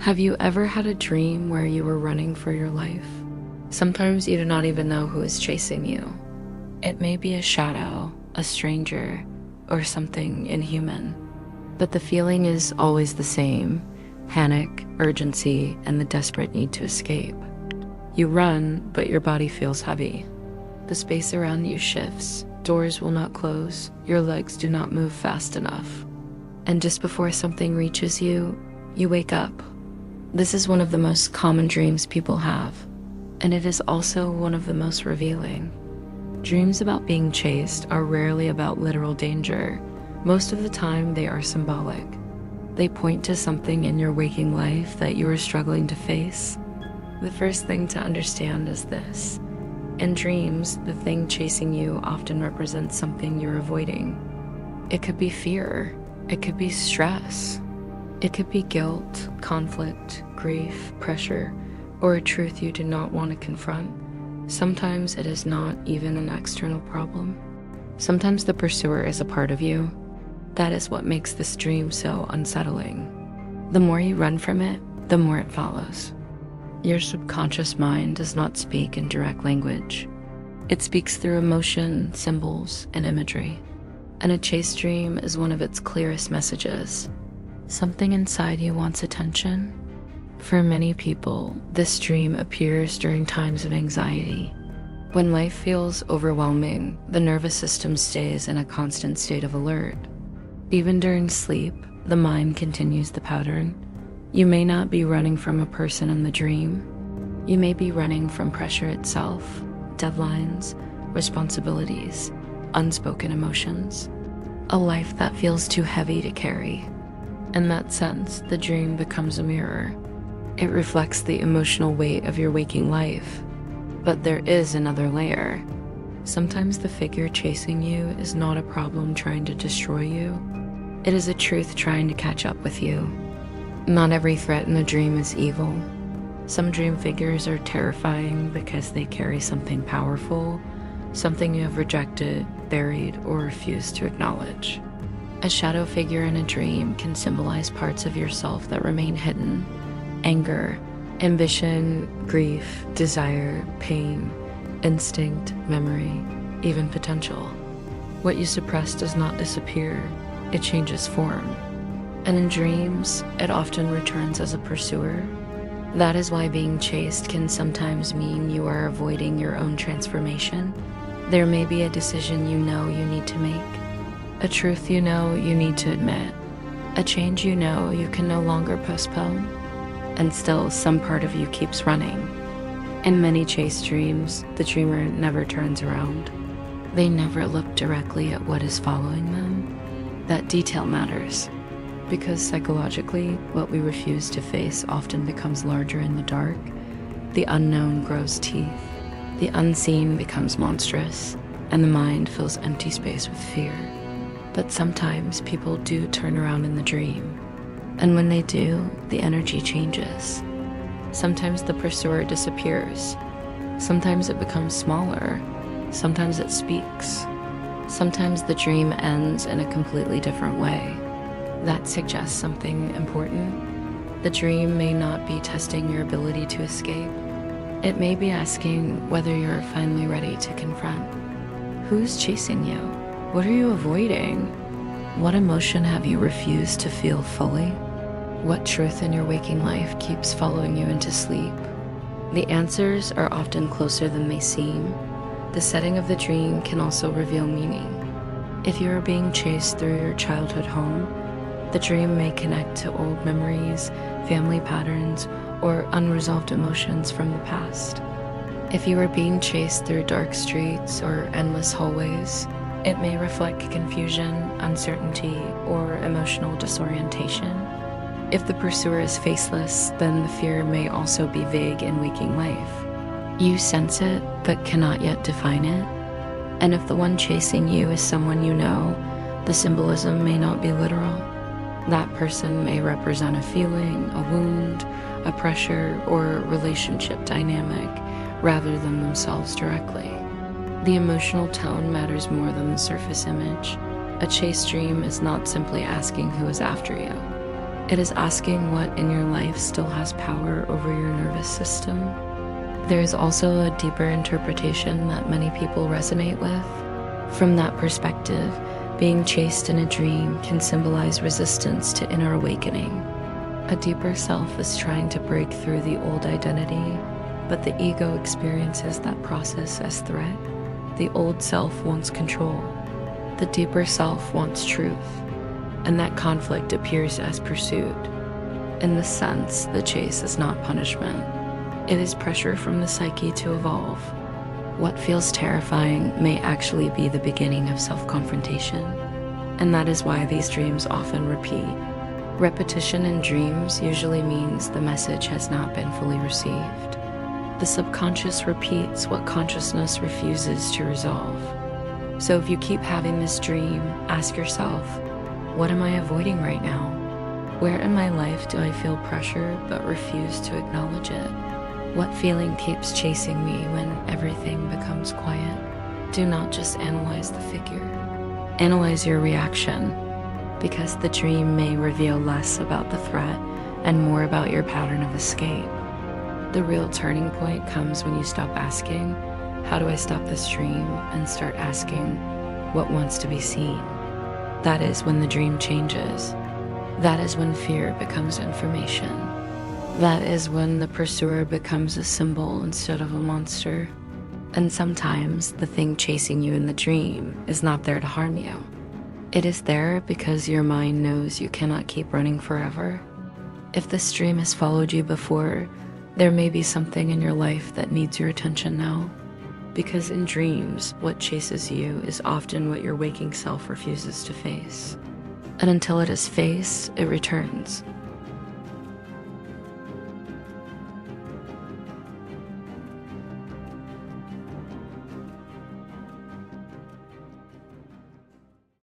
Have you ever had a dream where you were running for your life? Sometimes you do not even know who is chasing you. It may be a shadow, a stranger, or something inhuman. But the feeling is always the same: panic, urgency, and the desperate need to escape. You run, but your body feels heavy. The space around you shifts. Doors will not close. Your legs do not move fast enough. And just before something reaches you, you wake up. This is one of the most common dreams people have, and it is also one of the most revealing. Dreams about being chased are rarely about literal danger. Most of the time, they are symbolic. They point to something in your waking life that you are struggling to face. The first thing to understand is this: in dreams, the thing chasing you often represents something you're avoiding. It could be fear, it could be stress, it could be guilt, conflict, grief, pressure, or a truth you do not want to confront. Sometimes it is not even an external problem. Sometimes the pursuer is a part of you. That is what makes this dream so unsettling. The more you run from it, the more it follows. Your subconscious mind does not speak in direct language. It speaks through emotion, symbols, and imagery. And a chase dream is one of its clearest messages. Something inside you wants attention. For many people, this dream appears during times of anxiety. When life feels overwhelming, the nervous system stays in a constant state of alert. Even during sleep, the mind continues the pattern. You may not be running from a person in the dream. You may be running from pressure itself, deadlines, responsibilities, unspoken emotions, a life that feels too heavy to carry. In that sense, the dream becomes a mirror. It reflects the emotional weight of your waking life. But there is another layer. Sometimes the figure chasing you is not a problem trying to destroy you. It is a truth trying to catch up with you. Not every threat in a dream is evil. Some dream figures are terrifying because they carry something powerful, something you have rejected, buried, or refused to acknowledge. A shadow figure in a dream can symbolize parts of yourself that remain hidden: anger, ambition, grief, desire, pain, instinct, memory, even potential. What you suppress does not disappear, it changes form. And in dreams, it often returns as a pursuer. That is why being chased can sometimes mean you are avoiding your own transformation. There may be a decision you know you need to make, a truth you know you need to admit, a change you know you can no longer postpone, and still some part of you keeps running. In many chase dreams, the dreamer never turns around. They never look directly at what is following them. That detail matters, because psychologically, what we refuse to face often becomes larger in the dark. The unknown grows teeth, the unseen becomes monstrous, and the mind fills empty space with fear. But sometimes people do turn around in the dream, and when they do, the energy changes. Sometimes the pursuer disappears. Sometimes it becomes smaller. Sometimes it speaks. Sometimes the dream ends in a completely different way. That suggests something important. The dream may not be testing your ability to escape. It may be asking whether you're finally ready to confront. Who's chasing you? What are you avoiding? What emotion have you refused to feel fully? What truth in your waking life keeps following you into sleep? The answers are often closer than they seem. The setting of the dream can also reveal meaning. If you are being chased through your childhood home, the dream may connect to old memories, family patterns, or unresolved emotions from the past. If you are being chased through dark streets or endless hallways, it may reflect confusion, uncertainty, or emotional disorientation. If the pursuer is faceless, then the fear may also be vague in waking life. You sense it, but cannot yet define it. And if the one chasing you is someone you know, the symbolism may not be literal. That person may represent a feeling, a wound, a pressure, or a relationship dynamic, rather than themselves directly. The emotional tone matters more than the surface image. A chase dream is not simply asking who is after you. It is asking what in your life still has power over your nervous system. There is also a deeper interpretation that many people resonate with. From that perspective, being chased in a dream can symbolize resistance to inner awakening. A deeper self is trying to break through the old identity, but the ego experiences that process as threat. The old self wants control. The deeper self wants truth, and that conflict appears as pursuit. In this sense, the chase is not punishment. It is pressure from the psyche to evolve. What feels terrifying may actually be the beginning of self-confrontation, and that is why these dreams often repeat. Repetition in dreams usually means the message has not been fully received. The subconscious repeats what consciousness refuses to resolve. So if you keep having this dream, ask yourself, what am I avoiding right now? Where in my life do I feel pressure but refuse to acknowledge it? What feeling keeps chasing me when everything becomes quiet? Do not just analyze the figure. Analyze your reaction, because the dream may reveal less about the threat and more about your pattern of escape. The real turning point comes when you stop asking, how do I stop this dream, and start asking, what wants to be seen? That is when the dream changes. That is when fear becomes information. That is when the pursuer becomes a symbol instead of a monster. And sometimes the thing chasing you in the dream is not there to harm you. It is there because your mind knows you cannot keep running forever. If this dream has followed you before, there may be something in your life that needs your attention now. Because in dreams, what chases you is often what your waking self refuses to face. And until it is faced, it returns.